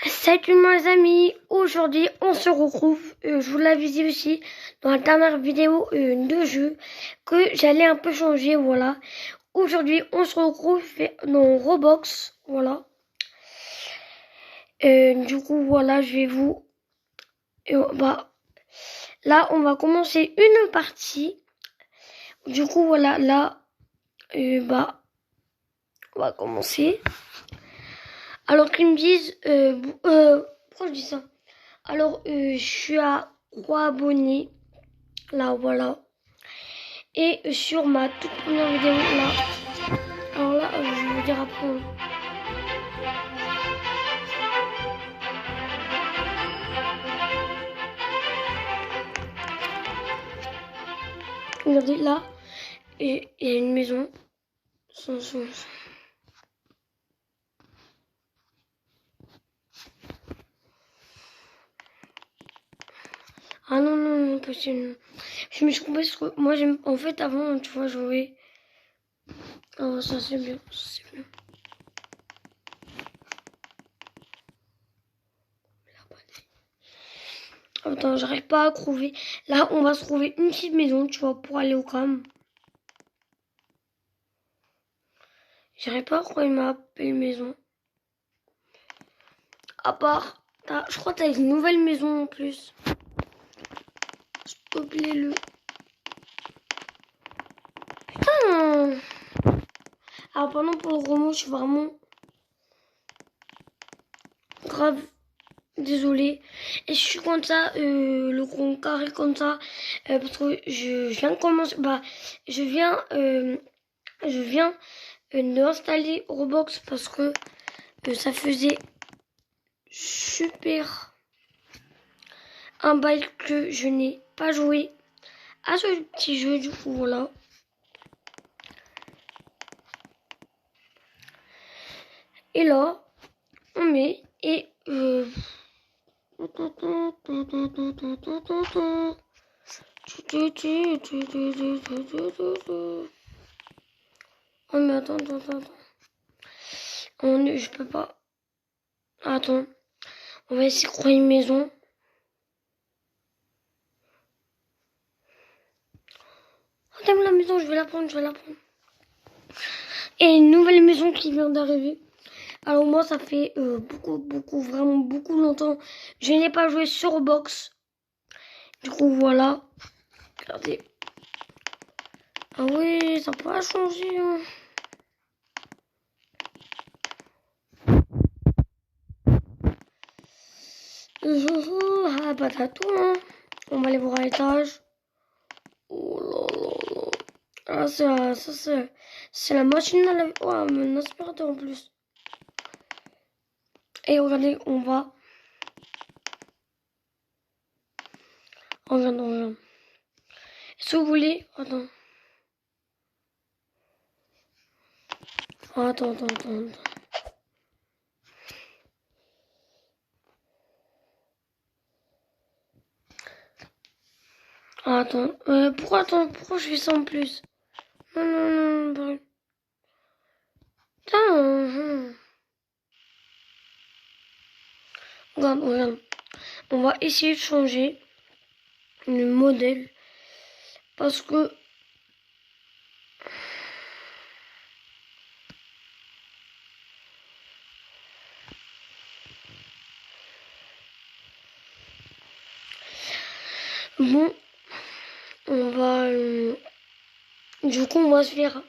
Salut mes amis, aujourd'hui on se retrouve, je vous l'avais dit aussi dans la dernière vidéo de jeu que j'allais un peu changer, voilà. Aujourd'hui on se retrouve dans Roblox, voilà. Du coup voilà, je vais vous... là on va commencer une partie. Du coup voilà, là, on va commencer. Alors qu'ils me disent... pourquoi je dis ça? Alors je suis à 3 abonnés. Là, voilà. Et sur ma toute première vidéo, là. Alors là, je vais vous dire après. Regardez, là, il y a une maison. Ah non, non, non, possible. Je me suis trompée parce que moi, j'aime... En fait, avant, tu vois, jouer... Oh, ça, c'est bien. Ça, c'est bien. Attends, j'arrive pas à trouver. Là, on va se trouver une petite maison, tu vois, pour aller au camp. J'arrive pas à trouver ma belle maison. À part, je crois que t'as une nouvelle maison en plus. S'il te plaît, le... Putain! Alors, pendant pour le roman, je suis vraiment grave désolée. Et je suis comme ça, le grand carré comme ça, parce que je viens de commencer, je viens d'installer Roblox parce que ça faisait super un bail que je n'ai pas joué à ce petit jeu, du coup, voilà. Et là, on met et oh mais attends. Je peux pas. Attends. On va essayer de trouver une maison. Attends, la maison, je vais la prendre. Et une nouvelle maison qui vient d'arriver. Alors moi, ça fait vraiment beaucoup longtemps. Je n'ai pas joué sur Roblox. Du coup, voilà. Regardez. Ah oui, ça peut pas changer. Hein. Ah, patatou, hein. On va aller voir à l'étage. Oh là là là. Ah, c'est la machine à laver. Oh, un aspirateur en plus. Et regardez, on va. Regarde. Si vous voulez. Attends. Pourquoi je fais ça en plus? Non. Putain. Regarde. On va essayer de changer le modèle. Parce que... Bon. On va... du coup, on va se faire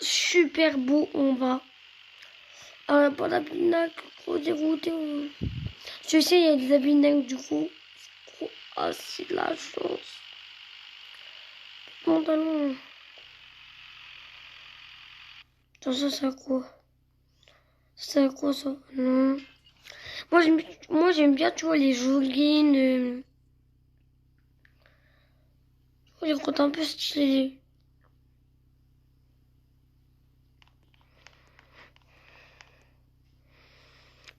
super beau. On va... Ah, pas d'abinac. Trop dégoûté. Je sais, il y a des abinacs du coup. Ah, c'est de la chance. Pantalon. Attends, ça, c'est à quoi? C'est à quoi, ça? Non. Moi, j'aime bien, tu vois, les joggings. Les crottes un peu stylés.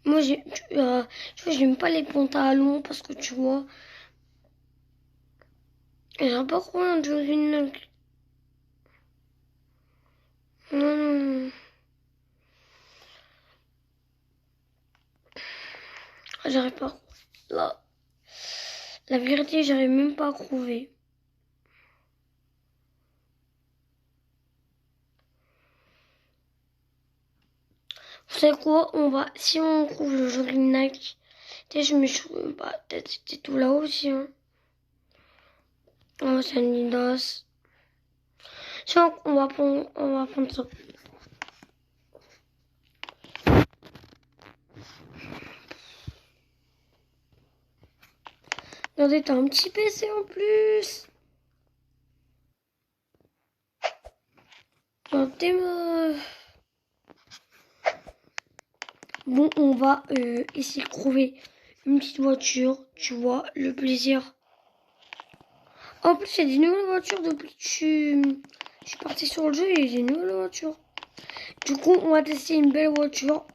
Moi, tu vois, j'aime pas les pantalons parce que, tu vois, j'aime pas trop un jogging. Non. J'arrive pas. Là. La vérité, j'arrive même pas à trouver. Vous savez quoi? Si on trouve le jeu de Nike, peut-être je me suis, peut-être c'était tout là aussi, hein. Oh, c'est un Nidos. Si on va prendre ça. Regardez, t'as un petit PC en plus. Regardez-moi. Bon, on va essayer de trouver une petite voiture, tu vois, le plaisir. En plus, il y a des nouvelles voitures depuis que je suis partie sur le jeu, il y a des nouvelles voitures. Du coup, on va tester une belle voiture.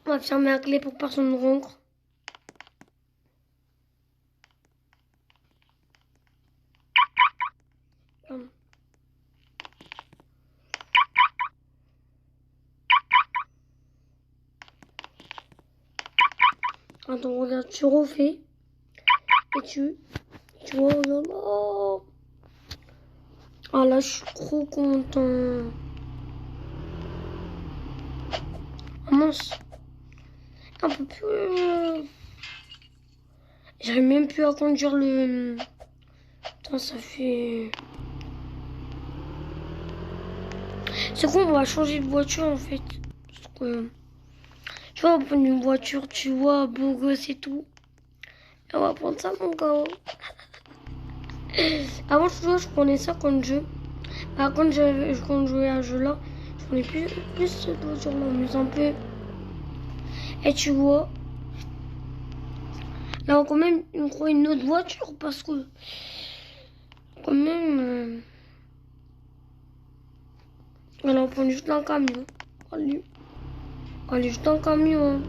On va fermer la clé pour que personne ne rentre. Attends, regarde, tu refais. Et tu vois, regarde. Oh. Ah là, je suis trop content. Ah mince. Un peu plus. J'arrive même plus à conduire le... Putain, ça fait... C'est quoi, on va changer de voiture en fait. Parce que... Tu vois, on va prendre une voiture, tu vois, beau gosse et tout. Et on va prendre ça, mon gars. Avant, tu vois, je prenais ça comme jeu. Par contre, quand je jouais à ce jeu-là, je prenais plus cette voiture-là, mais un peu. Et tu vois, là, on quand même, on croit une autre voiture parce que, quand même, là, on prend juste un camion. Allez, juste un camion.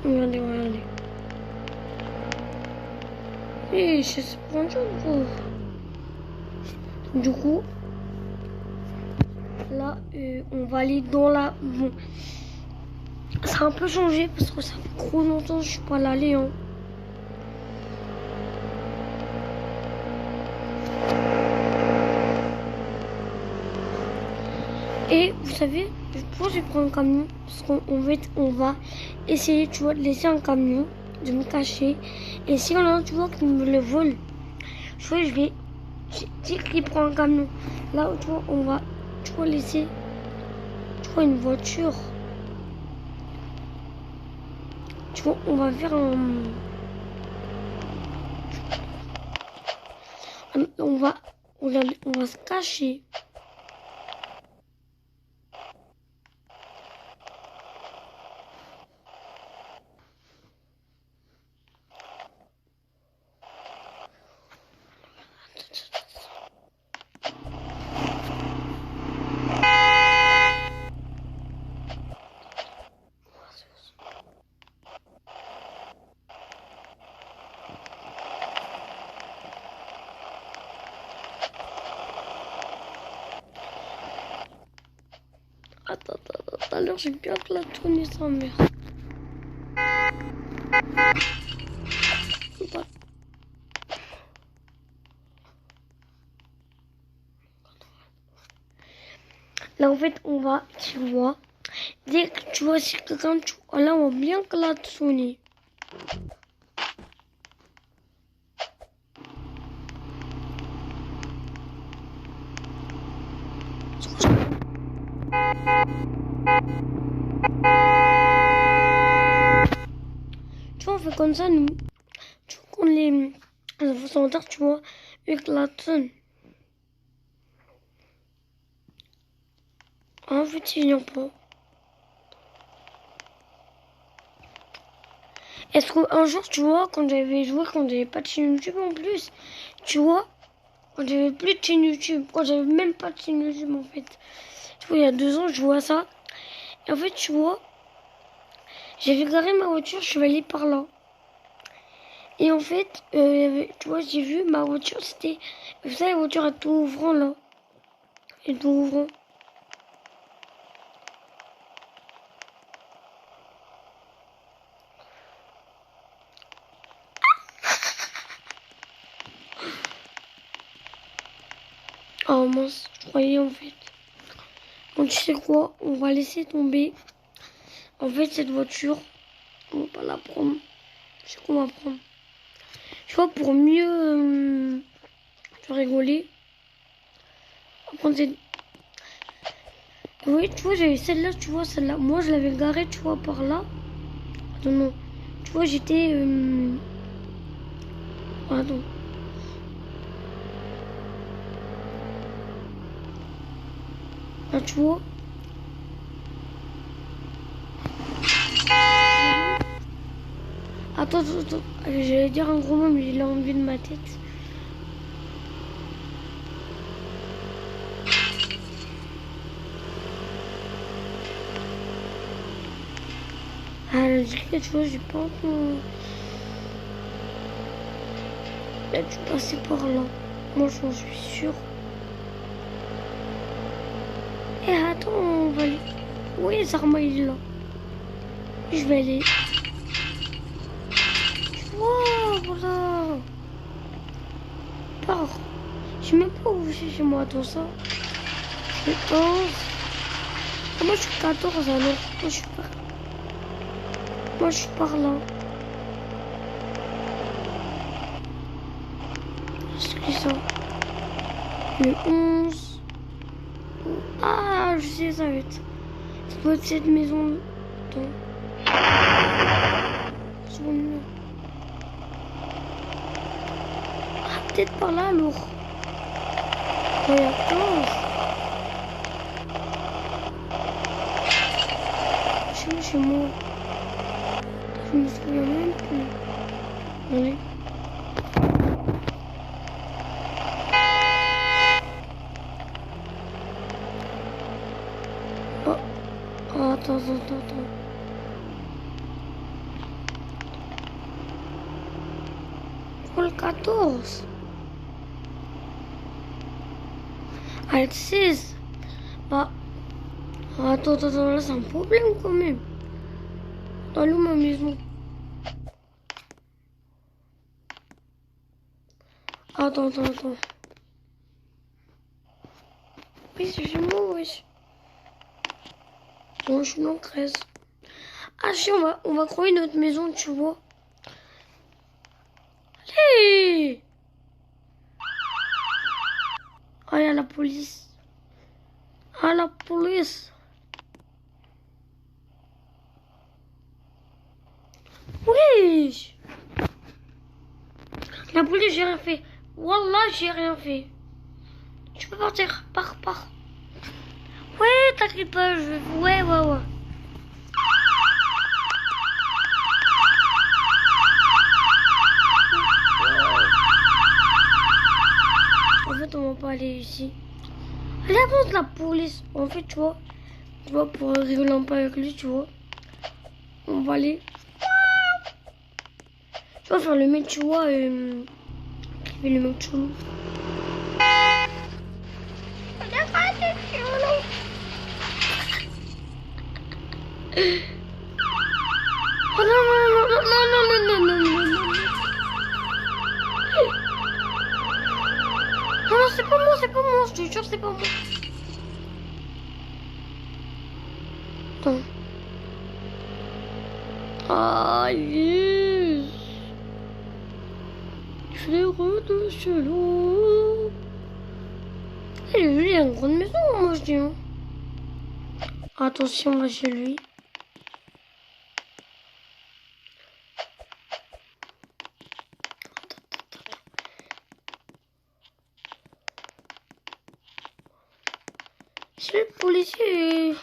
Regardez. Et je sais pas un jour, gros. Du coup, là, on va aller dans la... Bon, ça a un peu changé parce que ça fait trop longtemps que je suis pas allée, hein. Et vous savez, je vais prendre un camion parce qu'en fait, on va essayer, tu vois, de laisser un camion, de me cacher. Et si on a, tu vois, qui me le vole, je vais dire qu'il prend un camion. Là, tu vois, on va, tu vois, laisser, tu vois, une voiture. Tu vois, on va faire un... On va se cacher. Attends, tout à l'heure, j'ai bien klaxonné sa mère. Là, en fait, on va, tu vois, dès que tu vois, si quelqu'un, tu vois, là, on va bien klaxonner. Tu vois, on fait comme ça, nous. Tu vois, qu'on les enfants tu vois, avec la tonne. En fait, il n'y a pas. Est-ce qu'un jour, tu vois, quand j'avais joué, quand j'avais pas de chaîne YouTube en plus, tu vois, quand j'avais plus de chaîne YouTube, quand j'avais même pas de chaîne YouTube en fait. Tu vois, il y a 2 ans, je vois ça. Et en fait, tu vois, j'avais garé ma voiture, je suis allée par là. Et en fait, tu vois, j'ai vu ma voiture, c'était... Vous savez, la voiture à tout ouvrant, là. Et tout ouvrant. Oh mince, je croyais en fait. Bon, tu sais quoi, on va laisser tomber. En fait, cette voiture, on va pas la prendre. Je sais qu'on va prendre. Tu vois, pour mieux rigoler, on va prendre cette... Oui, tu vois, j'avais celle-là, tu vois, celle-là. Moi, je l'avais garée, tu vois, par là. Attends, non. Tu vois, j'étais... Attends. Là, tu vois. Attends. J'allais dire un gros mot, mais il l'a enlevé de ma tête. Ah, je dirais que tu vois, j'ai pas encore... Il a dû passer par là. Moi, j'en suis sûre. Eh, attends, on va aller... Oui, Zarma, il est là. Je vais aller... Wow, voilà. Pars. Je sais même pas où c'est chez moi. Attends, ça. C'est 11. Ah, moi, je suis 14 alors. Moi, je suis par là. C'est qui ça? Le 11. Ah, je sais, ça va être. Ça doit être cette maison. Attends. C'est bon, là. Ah, peut-être par là alors. Ouais, attends. Chez moi. Je me souviens même plus. Allez. Oh, attends. Pour le 14. Ah, le 16. Bah. Attends, là, c'est un problème quand même. Dans l'eau, ma maison. Attends. Oui, c'est chez moi, wesh. Bon, je suis dans 13. Ah, si, on va croire notre maison, tu vois. Allez! Ah, il y a la police. Ah, la police. Oui! La police, j'ai rien fait. Wallah, j'ai rien fait. Tu peux partir. Pars. Ouais, t'inquiète pas, Ouais. En fait, on va pas aller ici. Allez, avance la police. En fait, tu vois, pour rigoler un peu avec lui, tu vois, on va aller. Tu vas faire le mec, tu vois, le mec chelou. Oh non. Non, c'est pas moi, je te jure, c'est pas moi. Attends. Ah, yes. Frérot de chelou. Il a une grande maison, moi je dis. Hein. Attention, là chez lui. C'est le policier.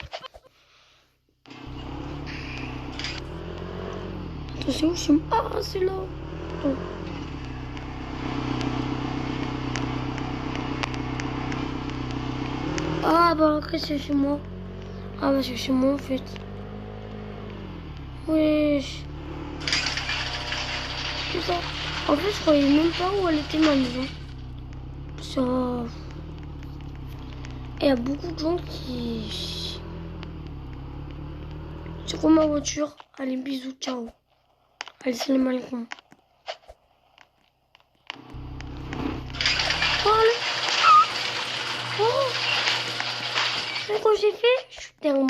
Attention, je suis... Ah, c'est là. Oh. Ah, bah, après, c'est chez moi. Ah bah c'est chez moi en fait. Wesh. Putain. En fait je croyais même pas où elle était ma maison. Ça... Et il y a beaucoup de gens qui... C'est quoi ma voiture? Allez, bisous, ciao. Allez, salam alaikum. Oh, allez. Oh, c'est quoi j'ai fait? Je suis tellement...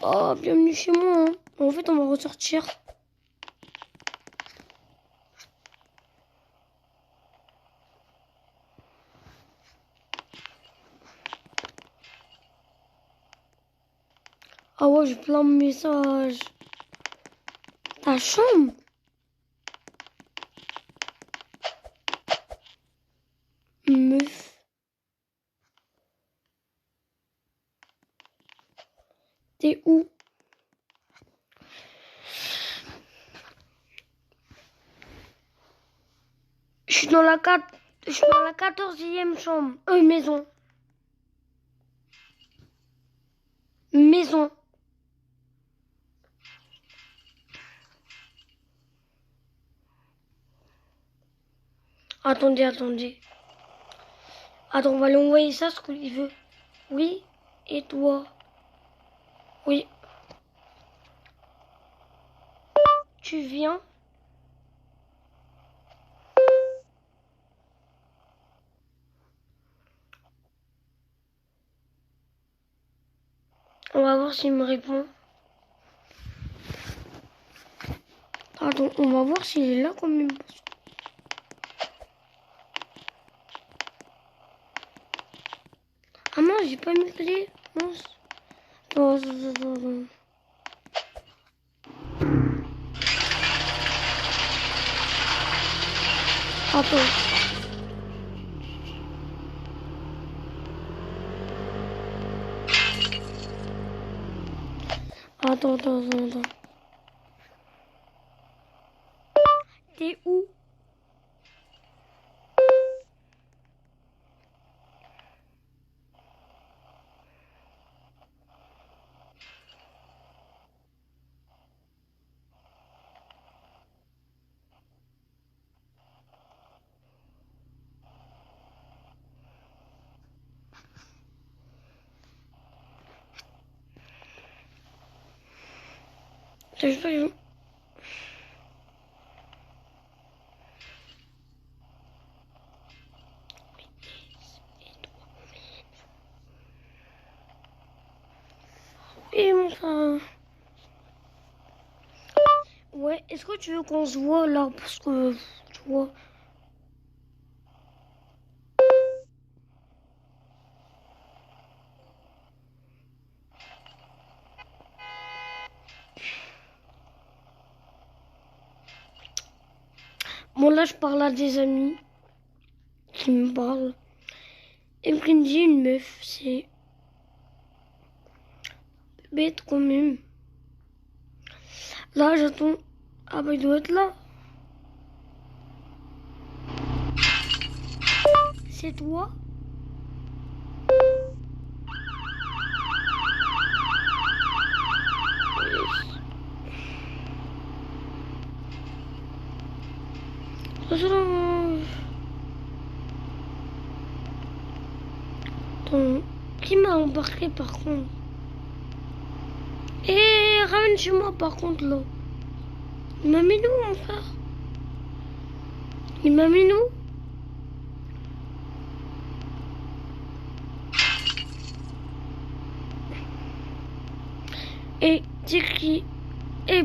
Oh, bienvenue chez moi. Hein. En fait, on va ressortir. Ah ouais, j'ai plein de messages. Ta chambre? Meuf. T'es où? Je suis dans la 14e chambre. Maison. Maison. Attendez. Attends, on va lui envoyer ça, ce qu'il veut. Oui. Et toi? Oui. Tu viens? On va voir s'il me répond. Attends, on va voir s'il est là quand même. Ah non, j'ai pas mis clé. Mince. Attends. Attends. T'es où? Je pas où. Et mon frère. Ouais, est-ce que tu veux qu'on se voit là? Parce que, tu vois... Bon, là, je parle à des amis qui me parlent. Et me dit une meuf, c'est bête quand même. Là, j'attends. Ah bah, il doit être là. C'est toi? Attends, qui m'a embarqué par contre? Et ramène chez moi par contre là. Il m'a mis où mon frère? Il m'a mis où? Et c'est qui? Et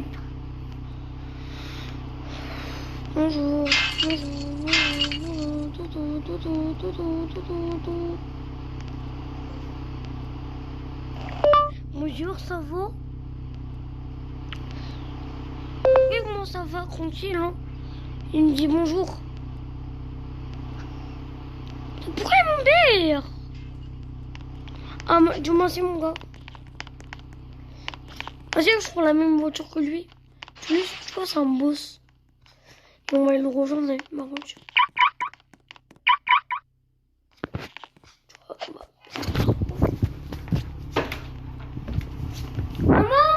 bonjour. Bonjour, ça va? Oui, comment ça va? Tranquille, hein? Il me dit bonjour. Pourquoi il m'embête? Ah, dis-moi, c'est mon gars. Vas-y, je prends la même voiture que lui. Lui, je pense c'est un boss. Et on va le rejoindre avec ma voiture. Maman!